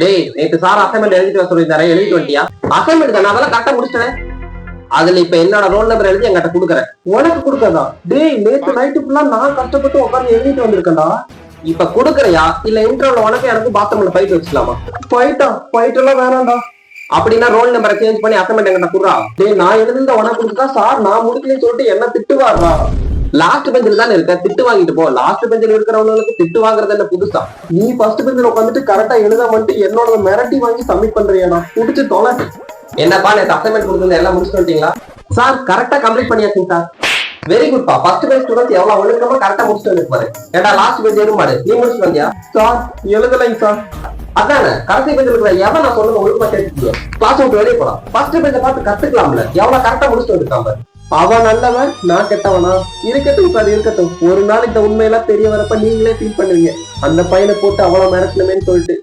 டேய் நேத்து sir assignment எழுதிட்டு வர சொல்லியிருந்தாரு, எழுதிட்டு வந்துட்டியா? அசைன்மெண்ட் தானே, அதெல்லாம் கரெக்டா முடிச்சிட்டேன். அதுல இப்ப என்னோட ரோல் நம்பர் எழுதி என்கிட்ட குடுக்குறேன். உனக்கு கொடுக்கறதா? டேய் நேத்து நைட்டு ஃபுல்லா நான் கஷ்டப்பட்டு உட்காந்து எழுதிட்டு வந்திருக்கேன்டா. இப்ப குடுக்குறியா இல்ல இன்டர்வல்ல உனக்கு எனக்கு பாத்ரூம்ல ஃபைட் வச்சுக்கலாமா? ஃபைட் எல்லாம் வேணாம்டா. அப்படின்னா ரோல் நம்பரை சேஞ்ச் பண்ணி அசைன்மெண்ட் என்கிட்ட குடுறா. டேய் நான் எழுதுனத உனக்கு கொடுத்தா சார் நான் முடிக்கலன்னு சொல்லிட்டு என்ன திட்டுவாரா? லாஸ்ட் பெஞ்சில் தானே இருக்க, திட்டு வாங்கிட்டு போ. லாஸ்ட் பெஞ்சில் இருக்கிறவங்களுக்கு திட்டு வாங்குறது என்ன புதுசா? நீ ஃபர்ஸ்ட் பெஞ்சில் உட்காந்துட்டு கரெக்டா எழுத வந்துட்டு என்னோட மிரட்டி வாங்கி சப்மிட் பண்றியாடா? புடிச்சு தொலை. என்னப்பா நேற்று அசைன்மெண்ட் கொடுத்தது எல்லாம் முடிச்சுட்டு வந்துட்டீங்களா? சார் கரெக்டா கம்ப்ளீட் பண்ணியாச்சுங்க சார். வெரி குட்பா. ஃபர்ஸ்ட் பெஞ்ச் ஸ்டூடெண்ட்ஸ் எவ்வளவு ஒழுக்கமா கரெக்டா முடிச்சுட்டு வந்துருப்பாரு. ஏண்டா லாஸ்ட் பெஞ்ச் எருமாடு, நீ முடிச்சுட்டு வந்தியா? சார் எழுதலைங்க சார். அதானே கடைசி பெஞ்சில் இருக்கிற எவன் நான் சொல்லுங்க ஒழுக்கமா கேட்டுக்கிறியா? கிளாஸ் விட்டு வெளியே போலாம். ஃபர்ஸ்ட் பெஞ்சை பார்த்து கத்துக்கலாம்ல, எவ்வளவு கரெக்டா முடிச்சுட்டு வந்துருக்காங்க. அவன் நல்லவன் நான் கெட்டவனா? இருக்கட்டும் சார் இருக்கட்டும். ஒரு நாள் இந்த உண்மையெல்லாம் தெரிய வரப்ப நீங்களே ஃபீல் பண்ணுவீங்க, அந்த பையனை போட்டு அவ்வளவு மிரட்டணுமேன்னு சொல்லிட்டு.